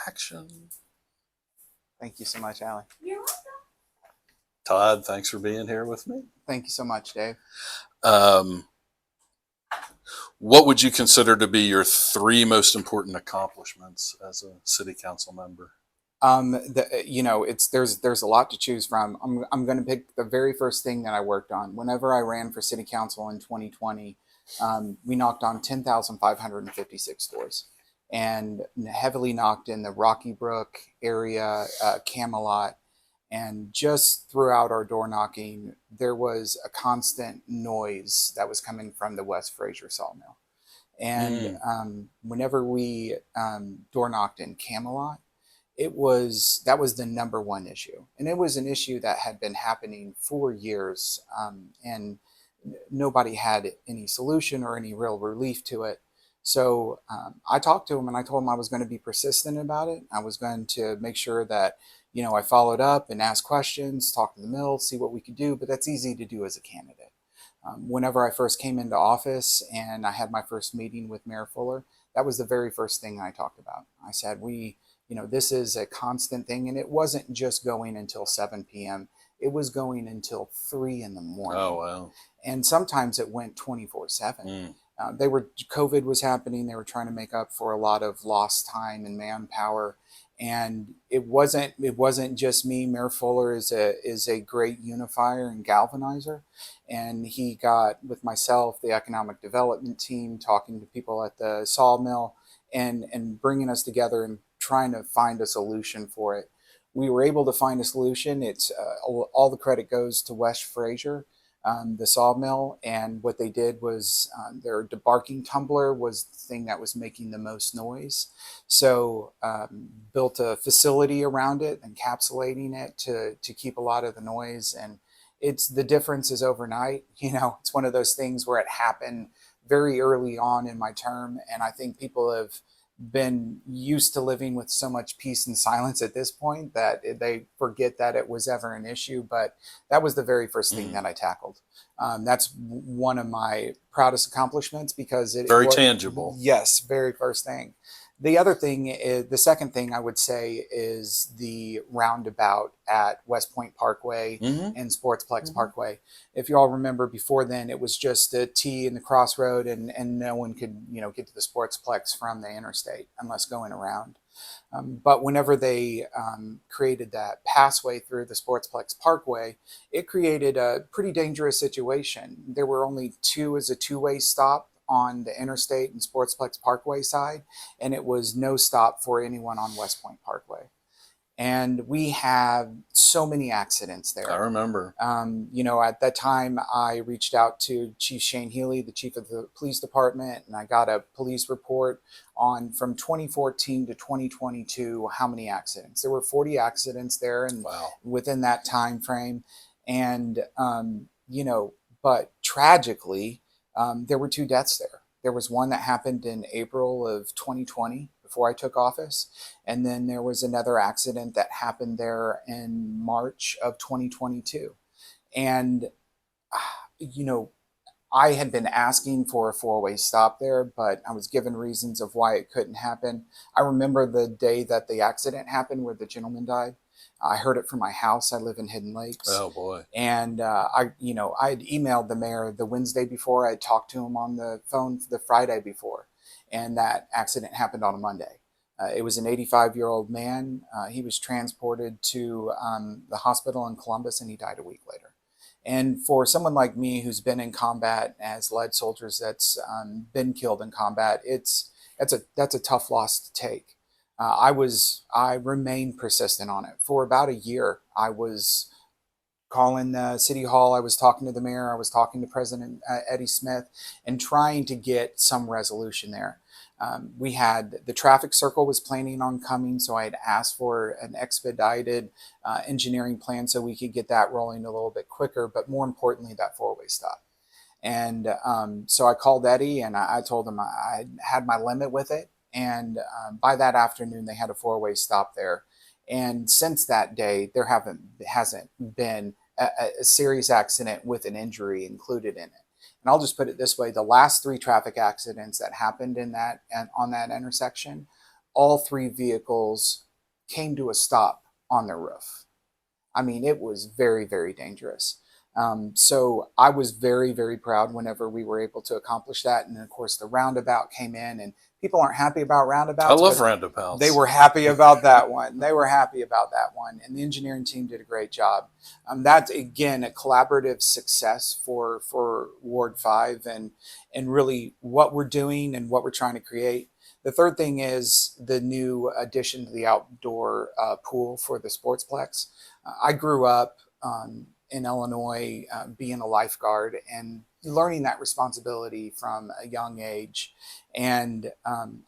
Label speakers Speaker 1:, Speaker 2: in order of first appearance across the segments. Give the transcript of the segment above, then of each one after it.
Speaker 1: action.
Speaker 2: Thank you so much, Allie.
Speaker 3: You're welcome.
Speaker 1: Todd, thanks for being here with me.
Speaker 2: Thank you so much, Dave.
Speaker 1: What would you consider to be your three most important accomplishments as a city council member?
Speaker 2: There's a lot to choose from. I'm going to pick the very first thing that I worked on. Whenever I ran for city council in 2020, we knocked on 10,556 doors, and heavily knocked in the Rocky Brook area, Camelot, and just throughout our door knocking, there was a constant noise that was coming from the West Fraser sawmill. And whenever we door knocked in Camelot, that was the number one issue, and it was an issue that had been happening for years, and nobody had any solution or any real relief to it. So I talked to him and I told him I was going to be persistent about it. I was going to make sure that I followed up and asked questions, talked to the mill, see what we could do. But that's easy to do as a candidate. Whenever I first came into office and I had my first meeting with Mayor Fuller, that was the very first thing I talked about. I said, this is a constant thing. And it wasn't just going until 7 p.m. It was going until 3 in the morning.
Speaker 1: Oh, wow.
Speaker 2: And sometimes it went 24/7. COVID was happening. They were trying to make up for a lot of lost time and manpower. And it wasn't just me. Mayor Fuller is a great unifier and galvanizer. And he got with myself, the economic development team, talking to people at the sawmill and bringing us together and trying to find a solution for it. We were able to find a solution. It's all the credit goes to West Fraser, the sawmill, and what they did was their debarking tumbler was the thing that was making the most noise. So built a facility around it, encapsulating it to keep a lot of the noise. And the difference is overnight. It's one of those things where it happened very early on in my term, and I think people have been used to living with so much peace and silence at this point that they forget that it was ever an issue. But that was the very first thing that I tackled. That's one of my proudest accomplishments because it
Speaker 1: Very
Speaker 2: was
Speaker 1: tangible.
Speaker 2: Yes, very first thing. The second thing I would say is the roundabout at West Point Parkway and Sportsplex Parkway. If you all remember, before then, it was just a T in the crossroad, and no one could get to the Sportsplex from the interstate unless going around. But whenever they created that passway through the Sportsplex Parkway, it created a pretty dangerous situation. There were only two-way stop on the interstate and Sportsplex Parkway side, and it was no stop for anyone on West Point Parkway. And we had so many accidents there.
Speaker 1: I remember.
Speaker 2: At that time, I reached out to Chief Shane Healy, the chief of the police department, and I got a police report on from 2014 to 2022 how many accidents. There were 40 accidents there, and within that time frame, and but tragically, there were 2 deaths there. There was one that happened in April of 2020 before I took office. And then there was another accident that happened there in March of 2022. And, I had been asking for a 4-way stop there, but I was given reasons of why it couldn't happen. I remember the day that the accident happened where the gentleman died. I heard it from my house. I live in Hidden Lakes.
Speaker 1: Oh boy!
Speaker 2: And I had emailed the mayor the Wednesday before. I had talked to him on the phone the Friday before, and that accident happened on a Monday. It was an 85-year-old man. He was transported to the hospital in Columbus, and he died a week later. And for someone like me who's been in combat, as led soldiers that's been killed in combat, that's a tough loss to take. I remained persistent on it for about a year. I was calling the city hall. I was talking to the mayor. I was talking to President Eddie Smith and trying to get some resolution there. We had the traffic circle was planning on coming, so I had asked for an expedited engineering plan so we could get that rolling a little bit quicker, but more importantly, that 4-way stop. And so I called Eddie and I told him I had my limit with it. And by that afternoon, they had a 4-way stop there. And since that day, there hasn't been a serious accident with an injury included in it. And I'll just put it this way: the last 3 traffic accidents that happened in that and on that intersection, all three vehicles came to a stop on their roof. I mean, it was very, very dangerous. So I was very, very proud whenever we were able to accomplish that. And of course, the roundabout came in, and people aren't happy about
Speaker 1: I
Speaker 2: roundabouts,
Speaker 1: love
Speaker 2: but
Speaker 1: roundabouts.
Speaker 2: they were happy about that one. They were happy about that one. And the engineering team did a great job. That's, again, a collaborative success for Ward 5 and really what we're doing and what we're trying to create. The third thing is the new addition to the outdoor pool for the Sportsplex. I grew up in Illinois being a lifeguard and learning that responsibility from a young age. And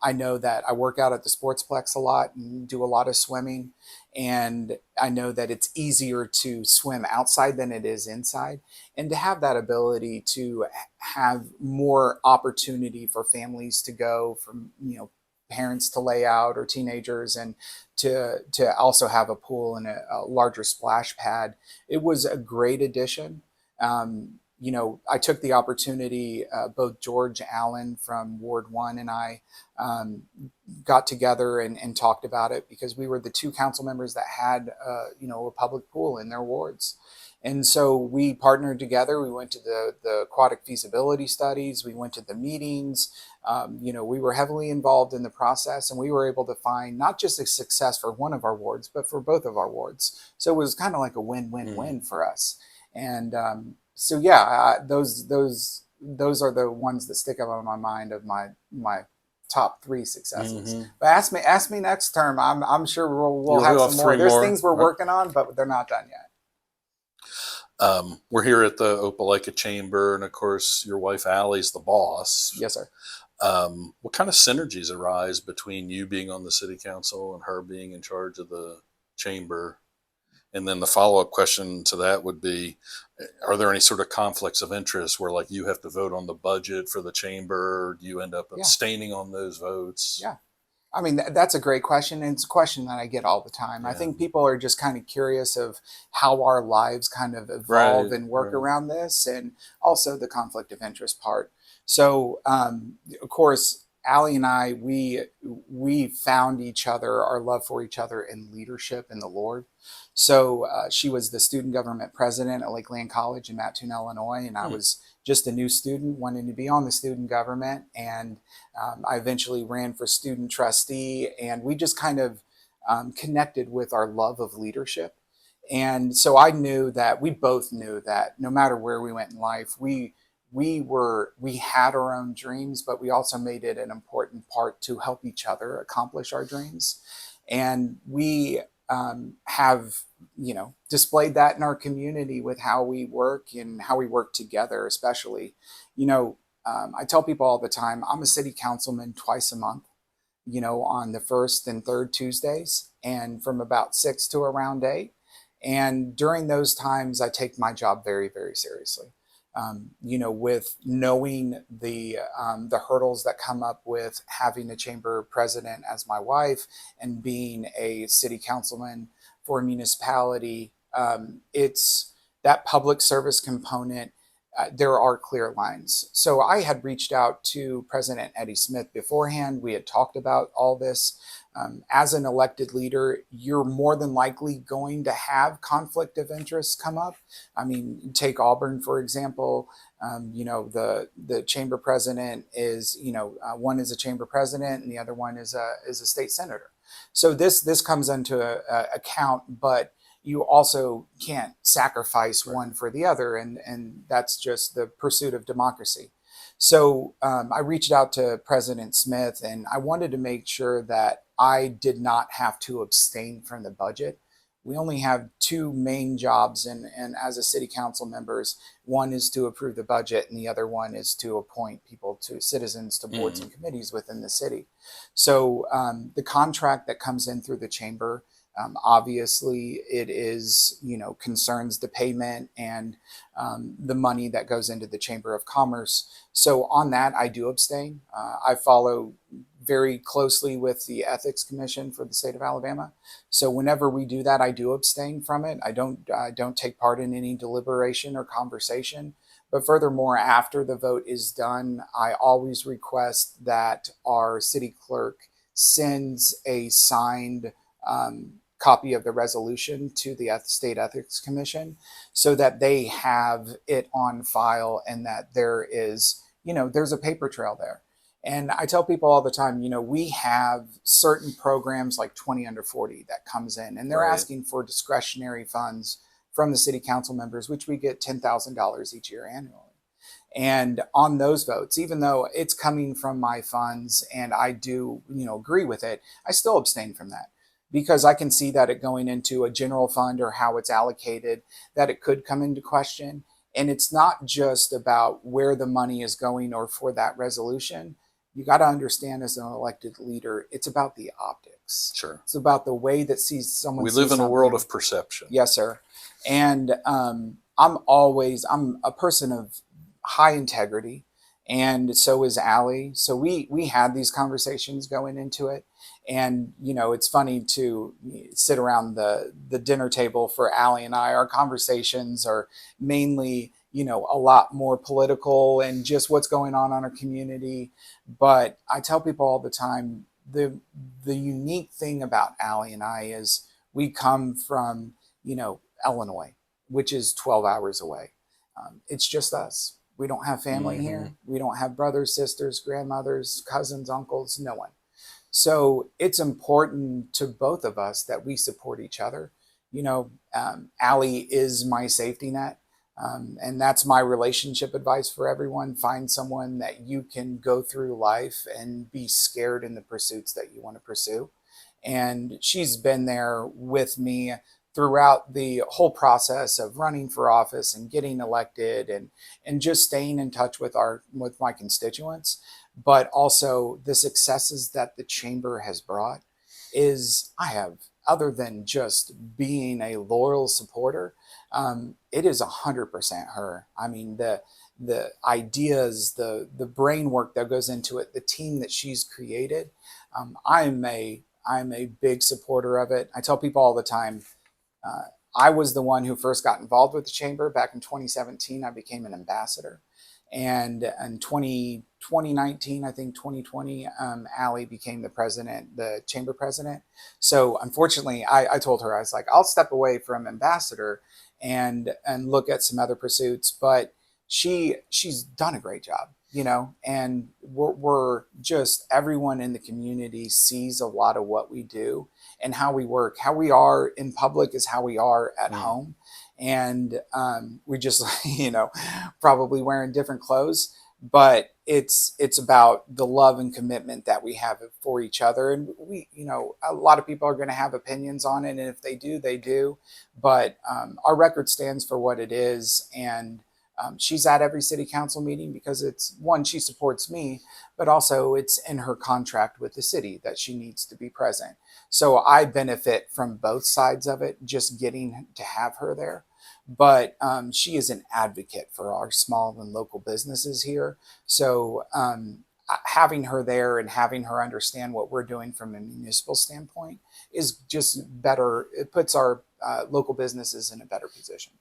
Speaker 2: I know that I work out at the Sportsplex a lot and do a lot of swimming. And I know that it's easier to swim outside than it is inside. And to have that ability to have more opportunity for families to go, from, parents to lay out, or teenagers, and to also have a pool and a larger splash pad. It was a great addition. I took the opportunity, both George Allen from Ward 1 and I got together and talked about it, because we were the two council members that had, a public pool in their wards. And so we partnered together. We went to the aquatic feasibility studies. We went to the meetings. We were heavily involved in the process, and we were able to find not just a success for one of our wards, but for both of our wards. So it was kind of like a win-win-win for us. And so, yeah, those are the ones that stick out in my mind of my top three successes. But ask me next term. I'm sure we'll have some more. There's things we're working on, but they're not done yet.
Speaker 1: We're here at the Opelika Chamber, and of course, your wife Allie's the boss.
Speaker 2: Yes, sir.
Speaker 1: What kind of synergies arise between you being on the city council and her being in charge of the chamber? And then the follow-up question to that would be, are there any sort of conflicts of interest where, like, you have to vote on the budget for the chamber, or do you end up abstaining on those votes?
Speaker 2: Yeah. I mean, that's a great question. And it's a question that I get all the time. Yeah. I think people are just kind of curious of how our lives kind of evolve and work around this, and also the conflict of interest part. So, of course, Allie and I, we found each other, our love for each other, in leadership in the Lord. So she was the student government president at Lakeland College in Mattoon, Illinois, and I was just a new student wanting to be on the student government. And I eventually ran for student trustee, and we just kind of connected with our love of leadership. And so we both knew that no matter where we went in life, we had our own dreams, but we also made it an important part to help each other accomplish our dreams. And we have, displayed that in our community with how we work and how we work together, especially. I tell people all the time, I'm a city councilman twice a month, on the first and third Tuesdays, and from about 6 to around 8. And during those times, I take my job very, very seriously. With knowing the hurdles that come up with having a chamber president as my wife and being a city councilman for a municipality, it's that public service component. There are clear lines. So I had reached out to President Eddie Smith beforehand. We had talked about all this. As an elected leader, you're more than likely going to have conflict of interest come up. I mean, take Auburn, for example. The chamber president is, one is a chamber president and the other one is a state senator. So this comes into account, but you also can't sacrifice one for the other, and that's just the pursuit of democracy. So I reached out to President Smith, and I wanted to make sure that I did not have to abstain from the budget. We only have two main jobs, and as a city council members, one is to approve the budget, and the other one is to appoint citizens to boards and committees within the city. So the contract that comes in through the chamber, obviously it is, concerns the payment and the money that goes into the Chamber of Commerce. So on that, I do abstain. I follow very closely with the Ethics Commission for the state of Alabama. So whenever we do that, I do abstain from it. I don't take part in any deliberation or conversation. But furthermore, after the vote is done, I always request that our city clerk sends a signed copy of the resolution to the State Ethics Commission so that they have it on file and that there is, there's a paper trail there. And I tell people all the time, we have certain programs like 20 under 40 that comes in and they're
Speaker 1: Right.
Speaker 2: asking for discretionary funds from the city council members, which we get $10,000 each year annually. And on those votes, even though it's coming from my funds and I do, agree with it, I still abstain from that because I can see that it going into a general fund or how it's allocated, that it could come into question. And it's not just about where the money is going or for that resolution. You got to understand as an elected leader, it's about the optics.
Speaker 1: Sure.
Speaker 2: It's about the way that someone
Speaker 1: We
Speaker 2: sees
Speaker 1: live in a world
Speaker 2: something.
Speaker 1: of perception.
Speaker 2: Yes, sir. And I'm a person of high integrity, and so is Allie. So we had these conversations going into it, and it's funny to sit around the dinner table for Allie and I. Our conversations are mainly a lot more political and just what's going on in our community. But I tell people all the time the unique thing about Allie and I is we come from Illinois, which is 12 hours away. It's just us. We don't have family here. We don't have brothers, sisters, grandmothers, cousins, uncles, no one. So it's important to both of us that we support each other. Allie is my safety net. And that's my relationship advice for everyone. Find someone that you can go through life and be scared in the pursuits that you want to pursue. And she's been there with me throughout the whole process of running for office and getting elected and just staying in touch with my constituents. But also the successes that the chamber has brought is I have, other than just being a loyal supporter, it is 100% her. I mean, the ideas, the brain work that goes into it, the team that she's created. I'm a big supporter of it. I tell people all the time, I was the one who first got involved with the chamber back in 2017. I became an ambassador. And in 2019, I think 2020, Allie became the chamber president. So unfortunately, I told her, I was like, I'll step away from ambassador and look at some other pursuits. But she's done a great job, and we're just, everyone in the community sees a lot of what we do and how we work. How we are in public is how we are at home. And we just, probably wearing different clothes, but it's about the love and commitment that we have for each other. And we, a lot of people are going to have opinions on it. And if they do, they do. But our record stands for what it is. And she's at every city council meeting because it's one, she supports me, but also it's in her contract with the city that she needs to be present. So I benefit from both sides of it, just getting to have her there. But she is an advocate for our small and local businesses here. So having her there and having her understand what we're doing from a municipal standpoint is just better. It puts our local businesses in a better position.